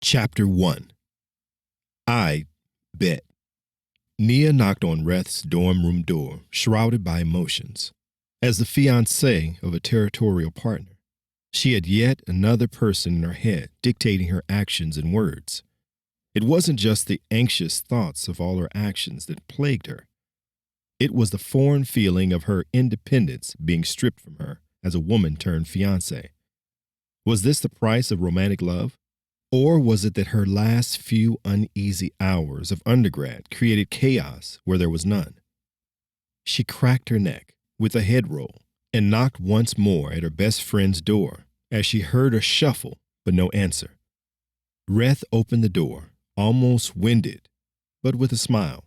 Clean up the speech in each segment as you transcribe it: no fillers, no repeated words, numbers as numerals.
Chapter 1. I Bet. Nia knocked on Reth's dorm room door, shrouded by emotions. As the fiancée of a territorial partner, she had yet another person in her head dictating her actions and words. It wasn't just the anxious thoughts of all her actions that plagued her. It was the foreign feeling of her independence being stripped from her as a woman turned fiancée. Was this the price of romantic love? Or was it that her last few uneasy hours of undergrad created chaos where there was none? She cracked her neck with a head roll and knocked once more at her best friend's door as she heard a shuffle but no answer. Reth opened the door, almost winded, but with a smile,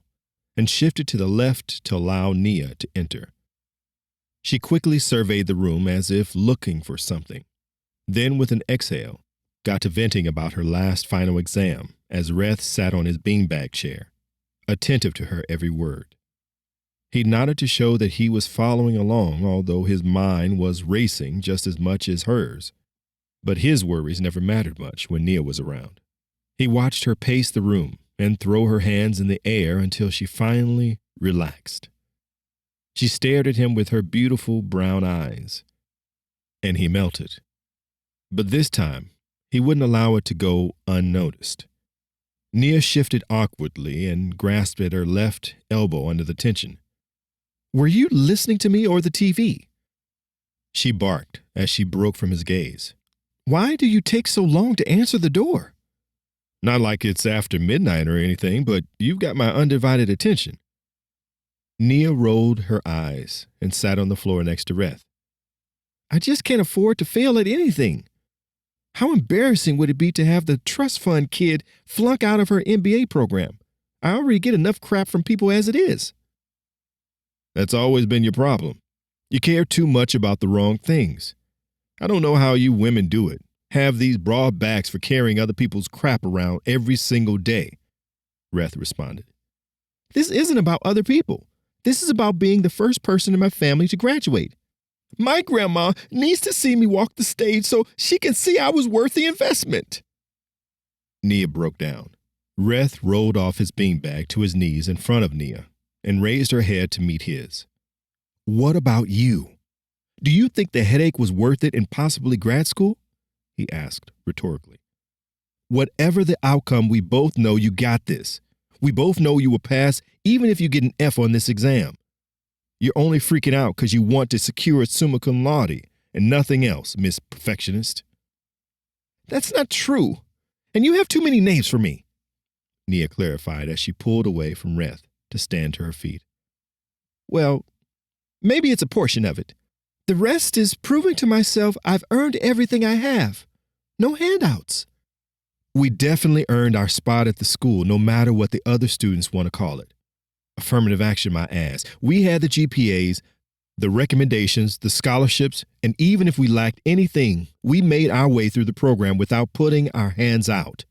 and shifted to the left to allow Nia to enter. She quickly surveyed the room as if looking for something. Then, with an exhale, got to venting about her last final exam as Reth sat on his beanbag chair, attentive to her every word. He nodded to show that he was following along, although his mind was racing just as much as hers. But his worries never mattered much when Nia was around. He watched her pace the room and throw her hands in the air until she finally relaxed. She stared at him with her beautiful brown eyes, and he melted. But this time, he wouldn't allow it to go unnoticed. Nia shifted awkwardly and grasped at her left elbow under the tension. "Were you listening to me or the TV?" She barked as she broke from his gaze. "Why do you take so long to answer the door?" "Not like it's after midnight or anything, but you've got my undivided attention." Nia rolled her eyes and sat on the floor next to Reth. "I just can't afford to fail at anything. How embarrassing would it be to have the trust fund kid flunk out of her MBA program? I already get enough crap from people as it is." "That's always been your problem. You care too much about the wrong things. I don't know how you women do it. Have these broad backs for carrying other people's crap around every single day," Reth responded. "This isn't about other people. This is about being the first person in my family to graduate. My grandma needs to see me walk the stage so she can see I was worth the investment." Nia broke down. Reth rolled off his beanbag to his knees in front of Nia and raised her head to meet his. "What about you? Do you think the headache was worth it in possibly grad school?" he asked rhetorically. "Whatever the outcome, we both know you got this. We both know you will pass even if you get an F on this exam. You're only freaking out because you want to secure a summa cum laude and nothing else, Miss Perfectionist." "That's not true, and you have too many names for me," Nia clarified as she pulled away from Reth to stand to her feet. "Well, maybe it's a portion of it. The rest is proving to myself I've earned everything I have. No handouts." "We definitely earned our spot at the school, no matter what the other students want to call it. Affirmative action, my ass. We had the GPAs, the recommendations, the scholarships, and even if we lacked anything, we made our way through the program without putting our hands out.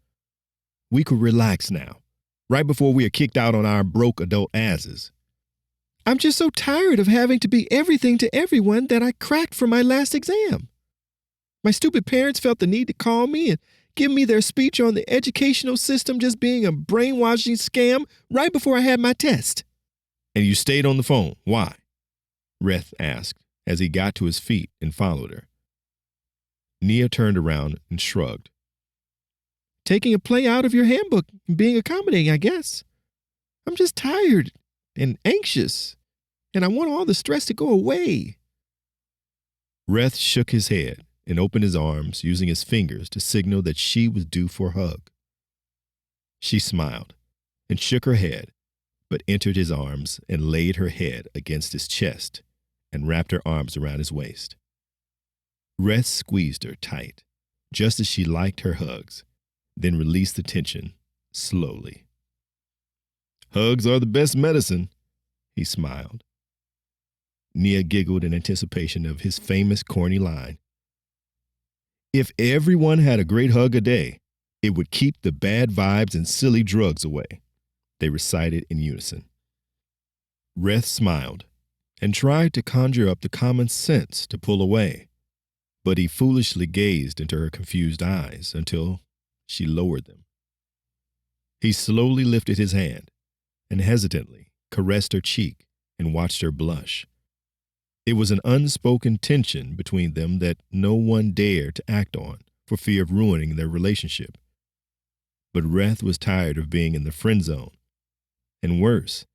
We could relax now, right before we are kicked out on our broke adult asses." "I'm just so tired of having to be everything to everyone that I cracked for my last exam. My stupid parents felt the need to call me and give me their speech on the educational system just being a brainwashing scam right before I had my test." "And you stayed on the phone. Why?" Reth asked as he got to his feet and followed her. Nia turned around and shrugged. "Taking a play out of your handbook and being accommodating, I guess. I'm just tired and anxious, and I want all the stress to go away." Reth shook his head and opened his arms, using his fingers to signal that she was due for a hug. She smiled and shook her head, but entered his arms and laid her head against his chest and wrapped her arms around his waist. Reth squeezed her tight, just as she liked her hugs, then released the tension slowly. "Hugs are the best medicine," he smiled. Nia giggled in anticipation of his famous corny line. "If everyone had a great hug a day, it would keep the bad vibes and silly drugs away," they recited in unison. Reth smiled and tried to conjure up the common sense to pull away, but he foolishly gazed into her confused eyes until she lowered them. He slowly lifted his hand and hesitantly caressed her cheek and watched her blush. It was an unspoken tension between them that no one dared to act on for fear of ruining their relationship. But Reth was tired of being in the friend zone. And worse,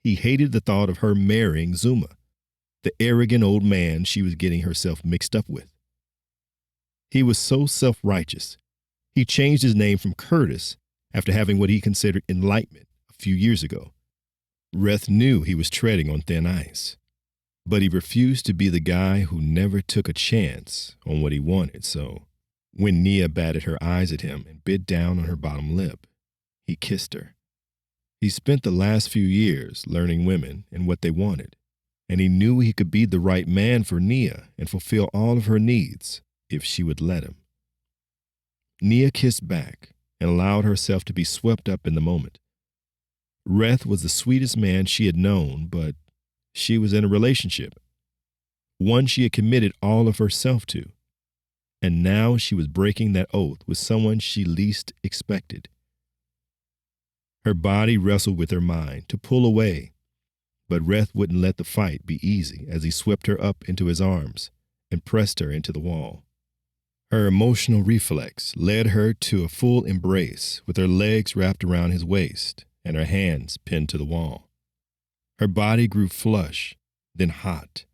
he hated the thought of her marrying Zuma, the arrogant old man she was getting herself mixed up with. He was so self-righteous. He changed his name from Curtis after having what he considered enlightenment a few years ago. Reth knew he was treading on thin ice, but he refused to be the guy who never took a chance on what he wanted, so when Nia batted her eyes at him and bit down on her bottom lip, he kissed her. He spent the last few years learning women and what they wanted, and he knew he could be the right man for Nia and fulfill all of her needs if she would let him. Nia kissed back and allowed herself to be swept up in the moment. Reth was the sweetest man she had known, but she was in a relationship, one she had committed all of herself to, and now she was breaking that oath with someone she least expected. Her body wrestled with her mind to pull away, but Reth wouldn't let the fight be easy as he swept her up into his arms and pressed her into the wall. Her emotional reflex led her to a full embrace with her legs wrapped around his waist and her hands pinned to the wall. Her body grew flush, then hot,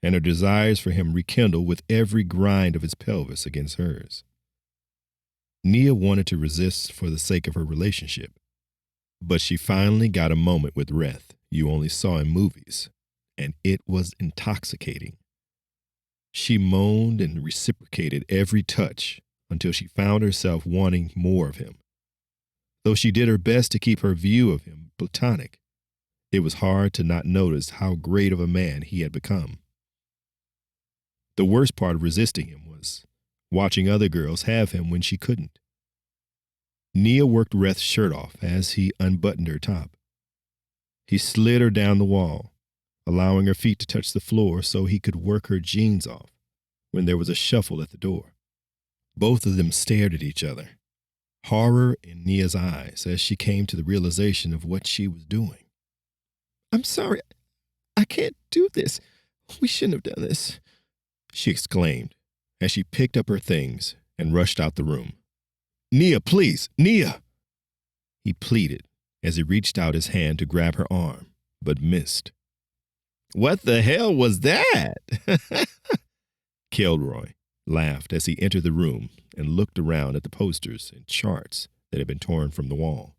and her desires for him rekindled with every grind of his pelvis against hers. Nia wanted to resist for the sake of her relationship, but she finally got a moment with Reth you only saw in movies, and it was intoxicating. She moaned and reciprocated every touch until she found herself wanting more of him. Though she did her best to keep her view of him platonic, it was hard to not notice how great of a man he had become. The worst part of resisting him was watching other girls have him when she couldn't. Nia worked Reth's shirt off as he unbuttoned her top. He slid her down the wall, allowing her feet to touch the floor so he could work her jeans off when there was a shuffle at the door. Both of them stared at each other, horror in Nia's eyes as she came to the realization of what she was doing. "I'm sorry. I can't do this. We shouldn't have done this," she exclaimed as she picked up her things and rushed out the room. "Nia, please, Nia!" he pleaded as he reached out his hand to grab her arm, but missed. "What the hell was that?" Kilroy laughed as he entered the room and looked around at the posters and charts that had been torn from the wall.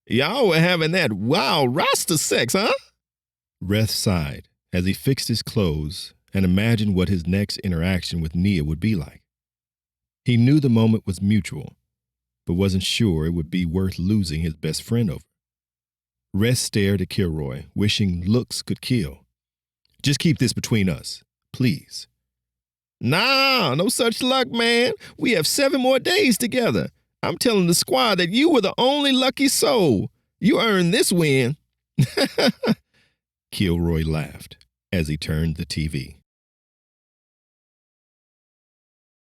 "Y'all were having that wild Rasta sex, huh?" Reth sighed as he fixed his clothes and imagined what his next interaction with Nia would be like. He knew the moment was mutual, but wasn't sure it would be worth losing his best friend over. Reth stared at Kilroy, wishing looks could kill. "Just keep this between us, please." "Nah, no such luck, man. We have 7 more days together. I'm telling the squad that you were the only lucky soul. You earned this win." Kilroy laughed as he turned the TV.